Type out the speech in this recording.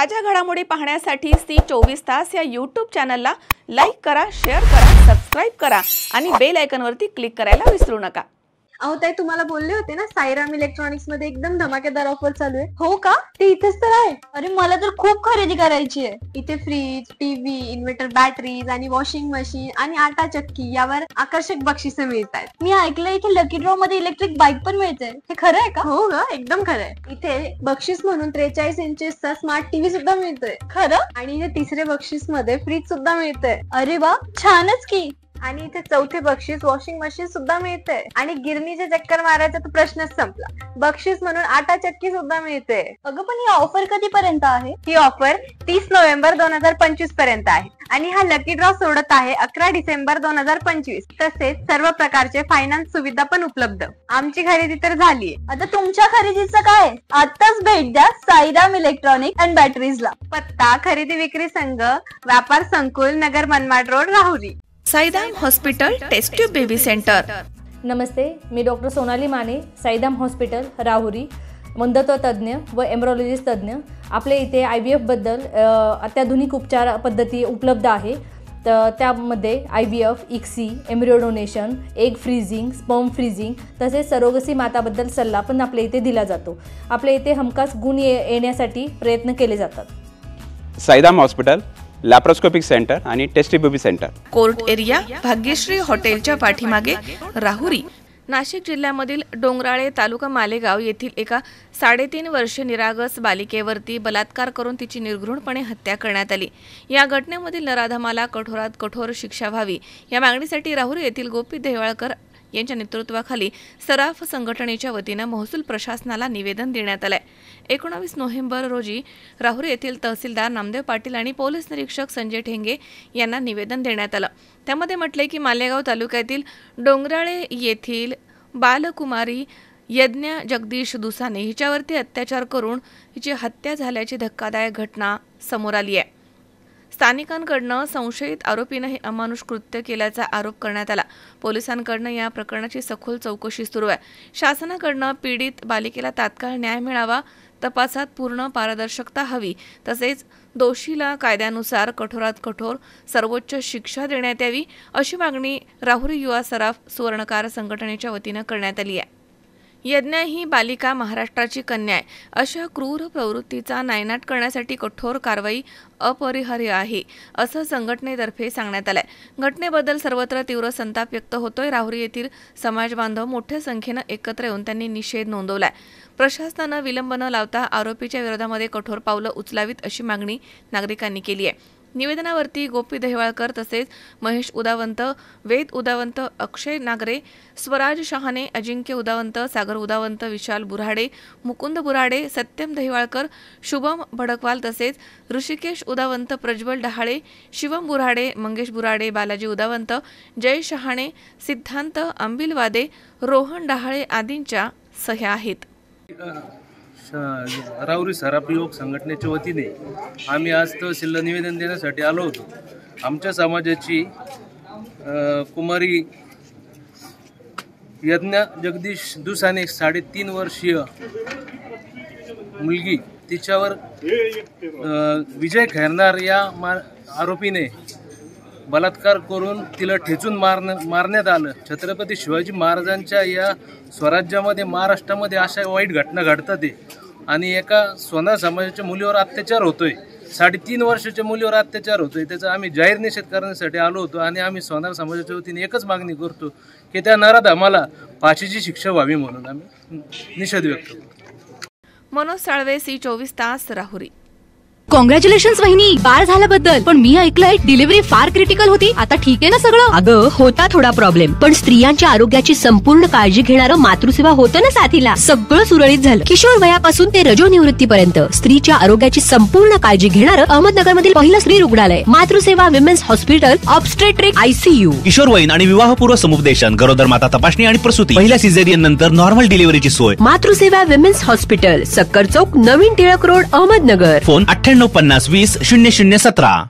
ताज्या घडामोडी पाहण्यासाठी सी24 तास या YouTube चॅनलला लाईक करा, शेअर करा, सबस्क्राइब करा आणि बेल आयकॉनवरती क्लिक करायला विसरू नका। अहो ताई, तुम्हाला बोलले होते ना साईराम इलेक्ट्रॉनिक्स मध्ये एकदम धमाकेदार ऑफर चालू आहे। हो का? ते इथेच तर आहे। अरे मला तर खूप खरेदी करायची आहे। इथे फ्रीज, टीव्ही, इन्व्हर्टर बॅटरीज आणि वॉशिंग मशीन आणि आटा चक्की यावर आकर्षक बक्षिसे मिळतात। मी ऐकलं इथे लकी ड्रॉ मध्ये इलेक्ट्रिक बाईक पण मिळते, हे खरं आहे का? हो ग, एकदम खरं आहे। इथे बक्षीस म्हणून 43 इंचेसचा स्मार्ट टीव्ही सुद्धा मिळतोय। खरं? आणि इथे तिसरे बक्षीस मध्ये फ्रीज सुद्धा मिळतंय। अरे वा, छानच की। आणि इथे चौथे बक्षीस वॉशिंग मशीन सुद्धा मिळते आणि गिरणीचे चक्कर मारायचा तर प्रश्नच संपला। बक्षीस म्हणून आटा चक्की सुद्धा मिळते। अगं पण ही ऑफर कधीपर्यंत आहे? ही ऑफर 30 नोव्हेंबर 2025 पर्यंत आहे आणि हा लकी ड्रॉ सोडत आहे 11 डिसेंबर 2025। तसेच सर्व प्रकारचे फायनान्स सुविधा पण उपलब्ध। आमची खरेदी तर झालीये, आता तुमच्या खरेदीचं काय? आताच भेट द्या साईराम इलेक्ट्रॉनिक अँड बॅटरीजला। पत्ता खरेदी विक्री संघ, व्यापार संकुल, नगर Manmad road, Rahuri. Sairam hospital test tube baby centre. नमस्ते, मी डॉक्टर सोनाली माने, साईराम हॉस्पिटल राहुरी, मंदत्व तज्ज्ञ व एम्ब्रॉलॉजिस्ट तज्ज्ञ। आपल्या इथे IVF बद्दल अत्याधुनिक उपचार पद्धती उपलब्ध आहे। तर त्यामध्ये IVF, ICSI, embryo donation, egg freezing, sperm freezing तसेच सरोगसी माताबद्दल सल्ला पण आपल्या इथे दिला जातो। आपल्या इथे हमखास गुण येण्यासाठी प्रयत्न केले जातात। साईराम हॉस्पिटल लॅप्रोस्कोपिक सेंटर आणि test baby centre, court area, Bhagyashree हॉटेलच्या पाठीमागे, राहुरी। नाशिक जिल्ह्यामधील डोंगराळे तालुका मालेगाव येथील एका 3.5 वर्षीय निरागस बालिकेवरती बलात्कार करून तिची निर्घृणपणे हत्या करण्यात आली। या घटनेमधील नराधमाला कठोरात कठोर शिक्षा व्हावी या मागणीसाठी राहुरी येथील गोपी देहवाळकर यांच्या नेतृत्वाखाली सराफ संघटनेच्या वतीने महसूल प्रशासनाला निवेदन देण्यात आले। 19 नोव्हेंबर रोजी राहुरी येथील तहसीलदार नामदेव पाटील आणि पोलीस निरीक्षक संजय ठेंगे यांना निवेदन देण्यात आलं। त्यामध्ये म्हटले की मालेगाव तालुक्यातील डोंगराळे येथील बालकुमारी यज्ञ जगदीश दुसाने हिच्यावरती अत्याचार करून हिची हत्या झाल्याची धक्कादायक घटना समोर आली आहे। स्थानिकांकडून संशयित आरोपीने हे अमानुष कृत्य केल्याचा आरोप करण्यात आला। पोलिसांकडून या प्रकरणाची सखोल चौकशी सुरू आहे। शासनाकडून पीडित बालिकेला तात्काळ न्याय मिळावा, तपासात पूर्ण पारदर्शकता हवी, तसेच दोषीला कायद्यानुसार कठोरात कठोर सर्वोच्च शिक्षा देण्यात यावी अशी मागणी राहुरी युवा सराफ सुवर्णकार संघटनेच्या वतीने करण्यात आली आहे। यज्ञ ही बालिका महाराष्ट्राची कन्या आहे, अशा क्रूर प्रवृत्तीचा नायनाट करण्यासाठी कठोर कारवाई अपरिहार्य आहे असं संघटनेतर्फे सांगण्यात आलंय। घटनेबद्दल सर्वत्र तीव्र संताप व्यक्त होतोय। राहुरी येथील समाज बांधव मोठ्या संख्येने एकत्र येऊन त्यांनी निषेध नोंदवलाय। प्रशासनानं विलंब न लावता आरोपीच्या विरोधामध्ये कठोर पावलं उचलावीत अशी मागणी नागरिकांनी केली आहे। निवेदनावरती गोपी देहवाळकर तसेच महेश उदावंत, वेद उदावंत, अक्षय नागरे, स्वराज शहाणे, अजिंक्य उदावंत, सागर उदावंत, विशाल बुराडे, मुकुंद बुराडे, सत्यम देहवाळकर, शुभम भडकवाल तसेच ऋषिकेश उदावंत, प्रज्वल डहाळे, शिवम बुराडे, मंगेश बुराडे, बालाजी उदावंत, जय शहाणे, सिद्धांत अंबिलवादे, रोहन डहाळे आदींच्या सह्या आहेत। राहुरी सराफ युवक संघटनेच्या वतीने आम्ही आज तहसीलला निवेदन देण्यासाठी आलो होतो। आमच्या समाजाची कुमारी यज्ञ जगदीश दुसाने 3.5 वर्षीय मुलगी, तिच्यावर विजय खैरनार या आरोपीने बलात्कार करून तिला ठेचून मारण्यात आलं। छत्रपती शिवाजी महाराजांच्या या स्वराज्यामध्ये, महाराष्ट्रामध्ये अशा वाईट घटना घडतात आणि एका सोनार समाजाच्या मुलीवर अत्याचार होतोय, 3.5 वर्षाच्या मुलीवर अत्याचार होतोय। त्याचा आम्ही जाहीर निषेध करण्यासाठी आलो होतो आणि आम्ही सोनार समाजाच्या वतीने एकच मागणी करतो की त्या नराधमाला फाशीची शिक्षा व्हावी म्हणून आम्ही निषेध व्यक्त करतो। मनोज साळवे, सी24 तास, राहुरी। कॉंग्रॅच्युलेशन्स वहिनी, बाळ झाल्याबद्दल। पण मी ऐकलंय डिलिव्हरी फार क्रिटिकल होती, आता ठीक आहे ना सगळं? अगं होता थोडा प्रॉब्लेम, पण स्त्रियांच्या आरोग्याची संपूर्ण काळजी घेणारं मातृसेवा होतं ना साथीला। सगळं सुरळीत झालं। किशोर वयापासून ते रजोनिवृत्तीपर्यंत स्त्रीच्या आरोग्याची संपूर्ण काळजी घेणारं अहमदनगर मधील पहिलं स्त्री रुग्णालय Matruseva women's hospital, obstetric, ICU, किशोरवयीन आणि विवाहपूर्व समुपदेशन, गरोदर माता तपासणी आणि प्रसूती, पहिल्या सिझेरियन नंतर नॉर्मल डिलिव्हरीची सोय। मातृसेवा विमेन्स हॉस्पिटल, सक्कर चौक, नवीन टिळक रोड, अहमदनगर। फोन 9850 20 0017।